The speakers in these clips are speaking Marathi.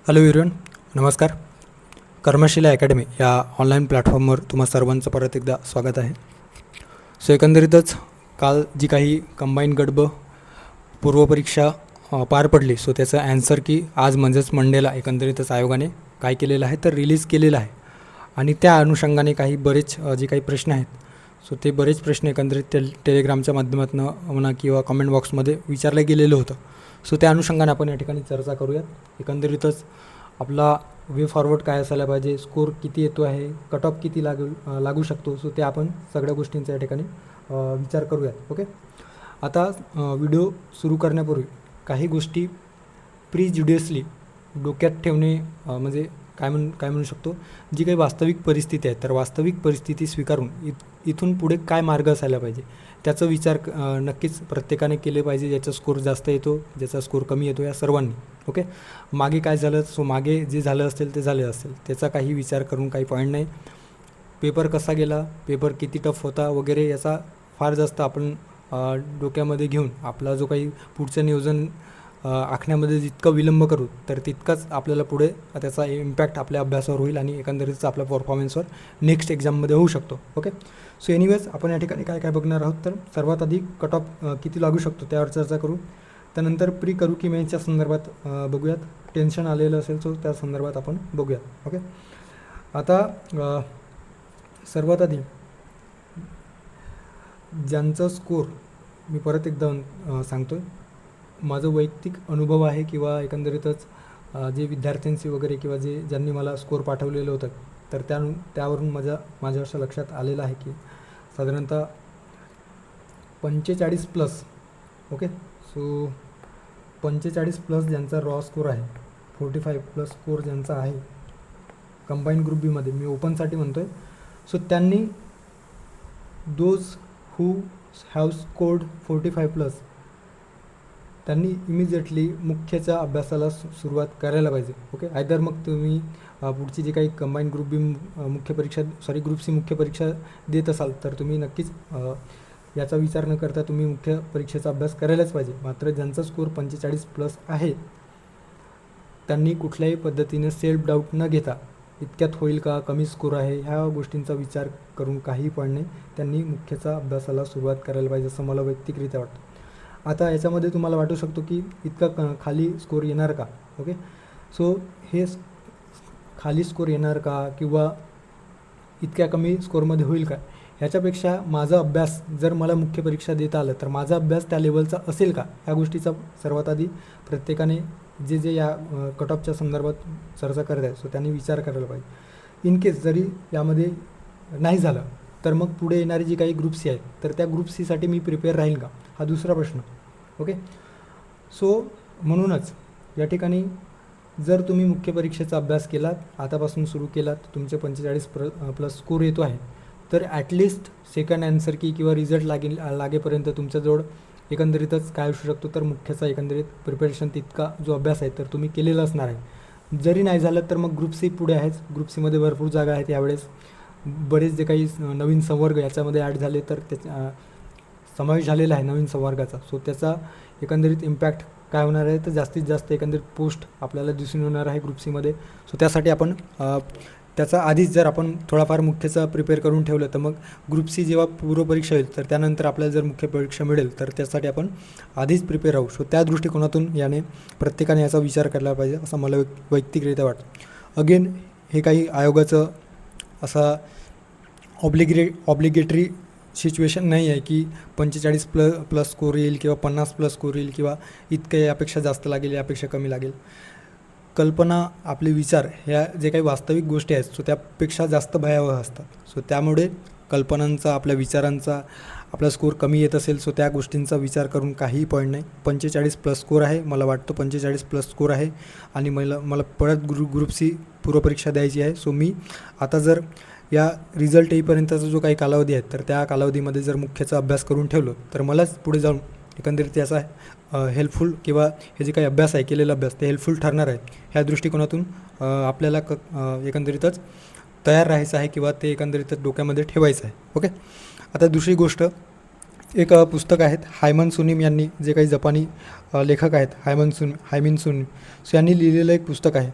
हॅलो एव्हरीवन, नमस्कार. कर्मशिला अकॅडमी या ऑनलाईन प्लॅटफॉर्मवर तुम्हा सर्वांचं परत एकदा स्वागत आहे. सो एकंदरीतच काल जी काही कंबाईन गट ब पूर्वपरीक्षा पार पडली, सो त्याचं ॲन्सर की आज म्हणजेच मंडेला एकंदरीतच आयोगाने काय केलेलं आहे तर रिलीज केलेलं आहे. आणि त्या अनुषंगाने काही बरेच जे काही प्रश्न आहेत, सो ते बरेच प्रश्न एकंदरीत टेलिग्रामच्या माध्यमातून म्हणा किंवा कमेंट बॉक्समध्ये विचारलं गेलेलं होतं. सो त्या अनुषंगाने आपण या ठिकाणी चर्चा करूयात. एकंदरीतच आपला वे फॉरवर्ड काय असायला पाहिजे, स्कोर किती येतो आहे, कट ऑफ किती लागू शकतो, सो ते आपण सगळ्या गोष्टींचा या ठिकाणी विचार करूयात. ओके, आता व्हिडिओ सुरू करण्यापूर्वी काही गोष्टी प्रिज्युडियसली डोक्यात ठेवणे म्हणजे काय म्हणू शकतो, जी काही वास्तविक परिस्थिती आहे तर वास्तविक परिस्थिती स्वीकारून इथून पुढे काय मार्ग असायला पाहिजे त्याचा विचार नक्कीच प्रत्येकाने केले पाहिजे. ज्याचा स्कोर जास्त येतो, ज्याचा स्कोर कमी येतो, या सर्वांनी. ओके, मागे काय झालं, सो मागे जे झालं असेल ते झाले असेल, त्याचा काही विचार करून काही पॉईंट नाही. पेपर कसा गेला, पेपर किती टफ होता वगैरे याचा फार जास्त आपण डोक्यामध्ये घेऊन आपला जो काही पुढचं नियोजन आखण्यामध्ये जितका विलंब करू तर तितकाच आपल्याला पुढे त्याचा इम्पॅक्ट आपल्या अभ्यासावर होईल आणि एकंदरीतच आपल्या परफॉर्मन्सवर नेक्स्ट एक्झाममध्ये होऊ शकतो. ओके, सो एनिवेज आपण या ठिकाणी काय काय बघणार आहोत तर सर्वात आधी कट ऑफ किती लागू शकतो त्यावर चर्चा करू. त्यानंतर प्री करू की मेन्सच्या संदर्भात बघूयात. टेन्शन आलेलं असेल सो त्या संदर्भात आपण बघूयात. ओके, आता सर्वात आधी ज्यांचा स्कोर मी परत एकदा सांगतो आहे, माझं वैयक्तिक अनुभव आहे किंवा एकंदरीतच जे विद्यार्थ्यांशी वगैरे किंवा ज्यांनी मला स्कोर पाठवलेलं होतं तर त्यावरून माझ्या असं लक्षात आलेलं आहे की साधारणतः 45 प्लस. ओके, सो 45 प्लस ज्यांचा रॉ स्कोर आहे, 45 प्लस स्कोर ज्यांचा आहे कंबाईन ग्रुप बीमध्ये, मी ओपनसाठी म्हणतो आहे, सो त्यांनी those who have scored 45 plus त्यांनी इमिजिएटली मुख्यच्या अभ्यासाला सुरुवात करायला पाहिजे. ओके, आयदर मग तुम्ही पुढची जी काही कंबाईन ग्रुप बी ग्रुप सी मुख्य परीक्षा देत असाल तर तुम्ही नक्कीच याचा विचार न करता तुम्ही मुख्य परीक्षेचा अभ्यास करायलाच पाहिजे. मात्र ज्यांचा स्कोर 45 प्लस आहे त्यांनी कुठल्याही पद्धतीने सेल्फ डाऊट न घेता इतक्यात होईल का, कमी स्कोर आहे, ह्या गोष्टींचा विचार करून काही पण नाही, त्यांनी मुख्यचा अभ्यासाला सुरुवात करायला पाहिजे असं मला वैयक्तिकरित्या वाटतं. आता याच्यामध्ये तुम्हाला वाटू शकतो की इतका खाली स्कोर येणार का. ओके, सो हे खाली स्कोर येणार का किंवा इतक्या कमी स्कोरमध्ये होईल का, ह्याच्यापेक्षा माझा अभ्यास जर मला मुख्य परीक्षा देता आलं तर माझा अभ्यास त्या लेवलचा असेल का, ह्या गोष्टीचा सर्वात आधी प्रत्येकाने जे या कट ऑफच्या संदर्भात चर्चा करत आहे सो त्यांनी विचार करायला पाहिजे. इन केस जरी यामध्ये नाही झालं तर मग पुढे येणारी जी काही ग्रुप सी आहेत तर त्या ग्रुप सीसाठी मी प्रिपेअर राहील का, हा दुसरा प्रश्न. ओके, सो म्हणूनच या ठिकाणी जर तुम्ही मुख्य परीक्षेचा अभ्यास केलात, आतापासून सुरू केलात, तुमचे 45 प्लस स्कोर येतो आहे तर ॲटलिस्ट सेकंड ॲन्सर की किंवा रिझल्ट लागेपर्यंत तुमच्याजवळ एकंदरीतच काय असू शकतो तर मुख्यचा एकंदरीत प्रिपरेशन तितका जो अभ्यास आहे तर तुम्ही केलेला असणार आहे. जरी नाही झालं तर मग ग्रुप सी पुढे आहेच. ग्रुप सीमध्ये भरपूर जागा आहेत. यावेळेस बरेच जे काही नवीन संवर्ग याच्यामध्ये ॲड झाले तर त्याचा समावेश झालेला आहे नवीन संवर्गाचा, सो त्याचा एकंदरीत इम्पॅक्ट काय होणार आहे तर जास्तीत जास्त एकंदरीत पोस्ट आपल्याला दिसून येणार आहे ग्रुप सीमध्ये. सो त्यासाठी आपण त्याचा आधीच जर आपण थोडाफार मुख्यचा प्रिपेअर करून ठेवलं तर मग ग्रुप सी जेव्हा पूर्वपरीक्षा होईल तर त्यानंतर आपल्याला जर मुख्य परीक्षा मिळेल तर त्यासाठी आपण आधीच प्रिपेअर राहू. सो त्या दृष्टिकोनातून याने प्रत्येकाने याचा विचार करायला पाहिजे असं मला वैयक्तिकरित्या वाटतं. अगेन हे काही आयोगाचं असा ऑब्लिगेटरी सिच्युएशन नाही आहे की 45 प्लस स्कोर येईल किंवा 50 प्लस स्कोर येईल किंवा इतकं यापेक्षा जास्त लागेल यापेक्षा कमी लागेल. कल्पना, आपले विचार ह्या जे काही वास्तविक गोष्टी आहेत सो त्यापेक्षा जास्त भयावह असतात. सो त्यामुळे कल्पनांचा, आपल्या विचारांचा आपला स्कोर कमी येत असेल सो त्या गोष्टींचा विचार करून काहीही पॉईंट नाही. 45 प्लस स्कोर आहे, मला वाटतं 45 प्लस स्कोर आहे आणि मला परत ग्रुप सी पूर्वपरीक्षा द्यायची आहे. सो मी आता जर या रिझल्ट येईपर्यंतचा जो काही कालावधी आहे तर त्या कालावधीमध्ये जर मुख्यचा अभ्यास करून ठेवलं तर मलाच पुढे जाऊन एकंदरीत याचा हेल्पफुल किंवा हे जे काही अभ्यास आहे केलेला अभ्यास ते हेल्पफुल ठरणार आहे. ह्या दृष्टिकोनातून आपल्याला एकंदरीतच तयार राहायचं आहे किंवा ते एकंदरीतच डोक्यामध्ये ठेवायचं आहे. ओके, आता दुसरी गोष्ट, एक पुस्तक आहेत हायमन सुनीम यांनी, जे काही जपानी लेखक आहेत हायमिन सुनीम, सो यांनी लिहिलेलं एक पुस्तक आहे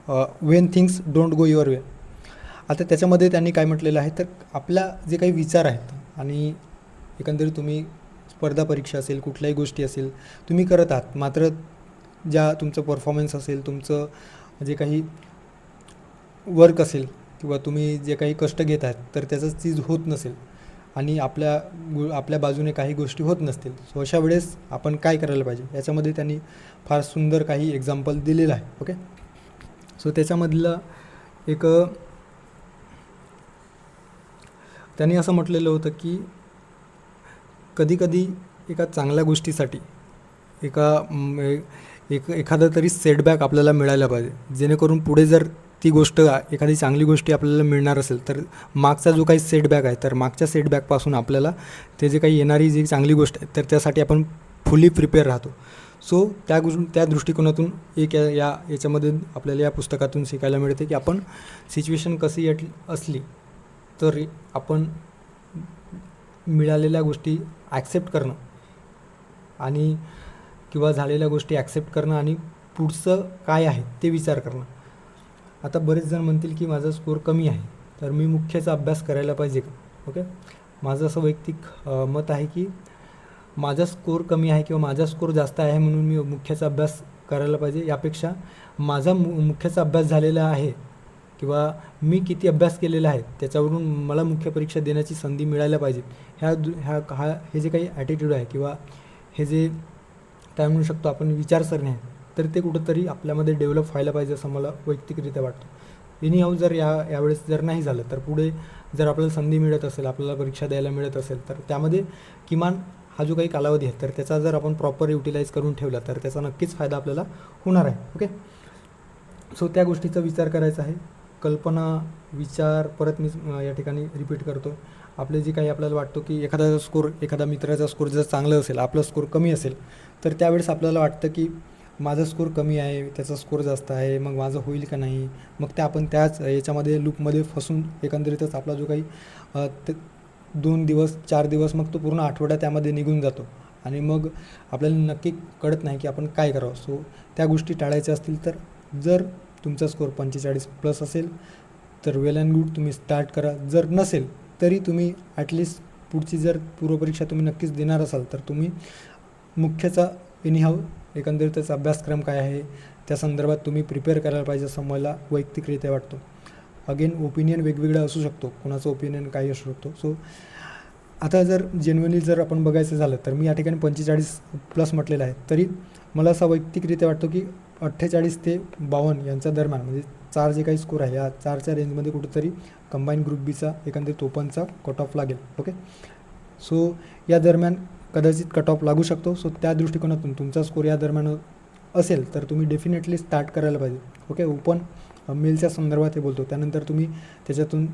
Wien things don't go your way. आता त्याच्यामध्ये त्यांनी काय म्हटलेलं आहे, तर आपल्या जे काही विचार आहेत आणि एकंदरीत तुम्ही स्पर्धा परीक्षा असेल, कुठल्याही गोष्टी असेल तुम्ही करत आहात, मात्र ज्या तुमचं परफॉर्मन्स असेल, तुमचं जे काही वर्क असेल किंवा तुम्ही जे काही कष्ट घेत आहेत तर त्याचं चीज होत नसेल आणि आपल्या बाजूने काही गोष्टी होत नसतील, सो अशा वेळेस आपण काय करायला पाहिजे, याच्यामध्ये त्यांनी फार सुंदर काही एक्झाम्पल दिलेलं आहे. ओके, सो त्याच्यामधलं एक त्यांनी असं म्हटलेलं होतं की कधीकधी एका चांगल्या गोष्टीसाठी एखादा तरी सेटबॅक आपल्याला मिळायला पाहिजे, जेणेकरून पुढे जर ती गोष्ट एखादी चांगली गोष्टी आपल्याला मिळणार असेल तर मागचा जो काही सेटबॅक आहे तर मागच्या सेटबॅकपासून आपल्याला ते जे काही येणारी जी चांगली गोष्ट आहे तर त्यासाठी आपण फुली प्रिपेअर राहतो. सो त्या दृष्टिकोनातून याच्यामध्ये आपल्याला या पुस्तकातून शिकायला मिळते की आपण सिच्युएशन कशी असली तर आपण मिळालेल्या गोष्टी ॲक्सेप्ट करणं आणि किंवा झालेल्या गोष्टी ॲक्सेप्ट करणं आणि पुढचं काय आहे ते विचार करणं. आता बरेच जण म्हणतील की माझा स्कोर कमी आहे तर मी मुख्याचा अभ्यास करायला पाहिजे का. ओके, माझं असं वैयक्तिक मत आहे की माझा स्कोर कमी आहे किंवा माझा स्कोर जास्त आहे म्हणून मी मुख्याचा अभ्यास करायला पाहिजे, यापेक्षा माझा मुख्याचा अभ्यास झालेला आहे किंवा मी किती अभ्यास केलेला आहे त्याच्यावरून मला मुख्य परीक्षा देण्याची संधी मिळायला पाहिजे, हे जे काही ॲटिट्यूड आहे किंवा हे जे काय म्हणू शकतो आपण विचारसरणी आहे तर ते कुठंतरी आपल्यामध्ये डेव्हलप व्हायला पाहिजे असं मला वैयक्तिकरित्या वाटतं. एनी हाऊ जर यावेळेस जर नाही झालं तर पुढे जर आपल्याला संधी मिळत असेल, आपल्याला परीक्षा द्यायला मिळत असेल तर त्यामध्ये किमान हा जो काही कालावधी आहे तर त्याचा जर आपण प्रॉपर युटिलाइज करून ठेवला तर त्याचा नक्कीच फायदा आपल्याला होणार आहे. ओके, सो त्या गोष्टीचा विचार करायचा आहे. कल्पना, विचार परत मी या ठिकाणी रिपीट करतो. आपले जे काही आपल्याला वाटतो की एखादा मित्राचा स्कोर जर चांगलं असेल, आपला स्कोर कमी असेल तर त्यावेळेस आपल्याला वाटतं की माझा स्कोर कमी आहे, त्याचा स्कोर जास्त आहे, मग माझं होईल का नाही. मग ते आपण त्याच याच्यामध्ये लूपमध्ये फसून एकंदरीतच आपला जो काही 2 दिवस 4 दिवस मग तो पूर्ण आठवडा त्यामध्ये निघून जातो आणि मग आपल्याला नक्की कळत नाही की आपण काय करावं. सो त्या गोष्टी टाळायच्या असतील तर जर तुमचा स्कोर 45+ असेल तर वेल अँड गुड, तुम्ही स्टार्ट करा. जर नसेल तरी तुम्ही ॲटलिस्ट पुढची जर पूर्वपरीक्षा तुम्ही नक्कीच देणार असाल तर तुम्ही मुख्यचा एनीहाऊ एकंदरीतच अभ्यासक्रम काय आहे त्या संदर्भात तुम्ही प्रिपेअर करायला पाहिजे असं मला वैयक्तिकरित्या वाटतं. अगेन ओपिनियन वेगवेगळा असू शकतो, कोणाचं ओपिनियन काही असू शकतो. सो आता जर जेन्युअनली जर आपण बघायचं झालं तर मी या ठिकाणी 45+ म्हटलेलं आहे, तरी मला असं वैयक्तिकरित्या वाटतं की 48 ते 52 यांच्या दरम्यान म्हणजे 4 जे काही स्कोर आहे या 4च्या रेंजमध्ये कुठेतरी कंबाईन ग्रुप बीचा एकंदरीत ओपनचा कट ऑफ लागेल. ओके, सो या दरम्यान कदाचित कट ऑफ लागू शकतो. सो त्या दृष्टिकोनातून तुमचा स्कोर या दरम्यान असेल तर तुम्ही डेफिनेटली स्टार्ट करायला पाहिजे. ओके, ओपन मेलच्या संदर्भात हे बोलतो. त्यानंतर तुम्ही त्याच्यातून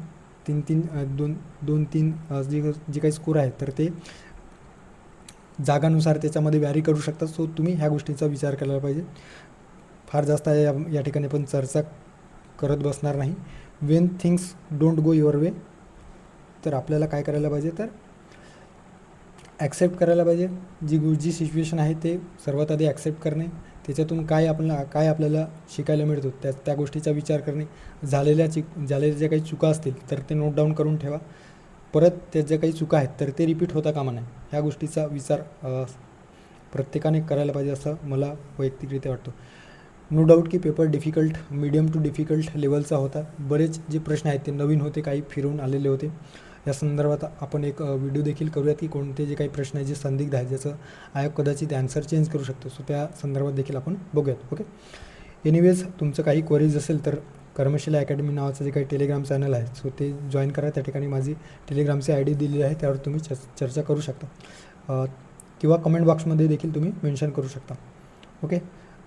2-3 जे काही स्कोर आहे तर ते जागानुसार त्याच्यामध्ये व्हॅरी करू शकतात. सो तुम्ही ह्या गोष्टीचा विचार करायला पाहिजे. फार जास्त या ठिकाणी पण चर्चा करत बसणार नाही. Wien things don't go your way, तर आपल्याला काय करायला पाहिजे तर ॲक्सेप्ट करायला पाहिजे. जी सिच्युएशन आहे ते सर्वात आधी ॲक्सेप्ट करणे, त्याच्यातून काय आपल्याला शिकायला मिळतो त्या गोष्टीचा विचार करणे. झालेल्या ज्या काही चुका असतील तर ते नोट डाऊन करून ठेवा. परत त्या ज्या काही चुका आहेत तर ते रिपीट होता कामा नये. ह्या गोष्टीचा विचार प्रत्येकाने करायला पाहिजे असं मला वैयक्तिकरित्या वाटतं. नो डाऊट की paper difficult, medium to difficult लेवलचा होता. बरेच जे प्रश्न आहेत ते नवीन होते, काही फिरून आलेले होते. या संदर्भात आपण एक व्हिडिओ देखील करूयात की कोणते जे काही प्रश्न आहेत जे संदिग्ध आहेत, ज्याचं आयोग कदाचित ॲन्सर चेंज करू शकतो. सो त्या संदर्भात देखील आपण बघूयात. ओके, एनिवेज तुमचं काही क्वेरीज असेल तर कर्मशिला अकॅडमी नावाचं जे काही टेलिग्राम चॅनल आहे सो ते जॉईन करा. त्या ठिकाणी माझी टेलिग्रामची ID दिलेली आहे, त्यावर तुम्ही चर्चा करू शकता किंवा कमेंट बॉक्समध्ये देखील तुम्ही मेन्शन करू शकता. ओके,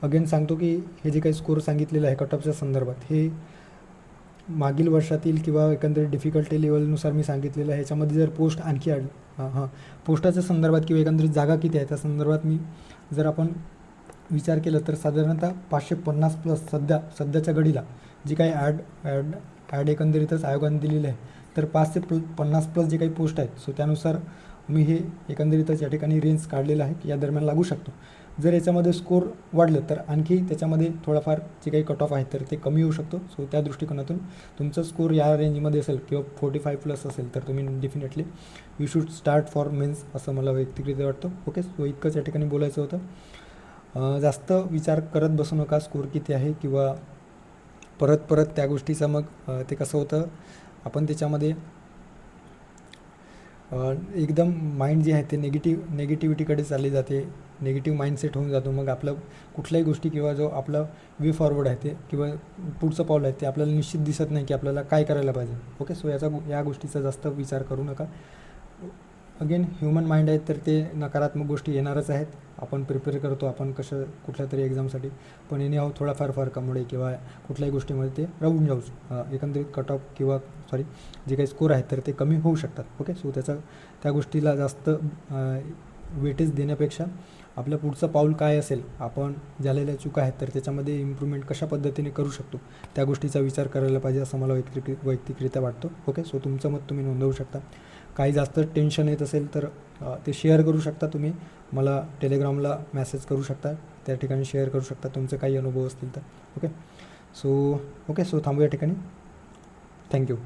अगेन सांगतो की हे जे काही स्कोर सांगितलेलं आहे कट ऑफच्या संदर्भात हे मागील वर्षातील किंवा एकंदरीत डिफिकल्टी लेवलनुसार मी सांगितलेलं आहे. ह्याच्यामध्ये जर पोस्ट आणखी पोस्टाच्या संदर्भात किंवा एकंदरीत जागा किती आहे त्या संदर्भात मी जर आपण विचार केला तर साधारणतः 550+ सध्याच्या घडीला जी काही ॲड एकंदरीतच आयोगाने दिलेली आहे तर 550+ जे काही पोस्ट आहेत सो त्यानुसार मी हे एकंदरीतच या ठिकाणी रेंज काढलेलं आहे की या दरम्यान लागू शकतो. जर याच्यामध्ये स्कोर वाढलं तर आणखी त्याच्यामध्ये थोडाफार जे काही कट ऑफ आहे तर ते कमी होऊ शकतो. सो त्या दृष्टिकोनातून तुमचा स्कोर या रेंजमध्ये असेल किंवा 45+ असेल तर तुम्ही definitely you should start for mains असं मला वैयक्तिकरित्या वाटतं. ओके, सो इतकंच या ठिकाणी बोलायचं होतं. जास्त विचार करत बसू नका स्कोर किती आहे किंवा परत परत त्या गोष्टीचं मग ते कसं होतं, आपण त्याच्यामध्ये एकदम माइंड जे आहे ते निगेटिव्हिटीकडे चालली जाते, निगेटिव्ह माइंडसेट होऊन जातो. मग आपलं कुठल्याही गोष्टी किंवा जो आपला वे फॉरवर्ड आहे ते किंवा पुढचं पाऊल आहे ते आपल्याला निश्चित दिसत नाही की आपल्याला काय करायला पाहिजे. ओके, सो या गोष्टीचा जास्त विचार करू नका. अगेन ह्युमन माइंड आहे तर ते नकारात्मक गोष्टी येणारच आहेत. आपण प्रिपेअर करतो आपण कुठल्या तरी एक्झामसाठी, पण एनी हाव थोडाफार फरकामुळे किंवा कुठल्याही गोष्टीमध्ये ते राहून जाऊ एकंदरीत कट ऑफ किंवा सॉरी जे काही स्कोर आहेत तर ते कमी होऊ शकतात. ओके, सो त्या गोष्टीला जास्त वेटेज देण्यापेक्षा आपलं पुढचं पाऊल काय असेल, आपण झालेल्या चुका आहेत तर त्याच्यामध्ये इम्प्रूव्हमेंट कशा पद्धतीने करू शकतो त्या गोष्टीचा विचार करायला पाहिजे असं मला वैयक्तिकरित्या वाटतं. ओके, सो तुमचं मत तुम्ही नोंदवू शकता. काही जास्त टेन्शन येत असेल तर ते शेअर करू शकता. तुम्ही मला टेलिग्रामला मेसेज करू शकता, त्या ठिकाणी शेअर करू शकता तुमचे काही अनुभव असतील तर. ओके, सो थांबू या ठिकाणी. थँक्यू.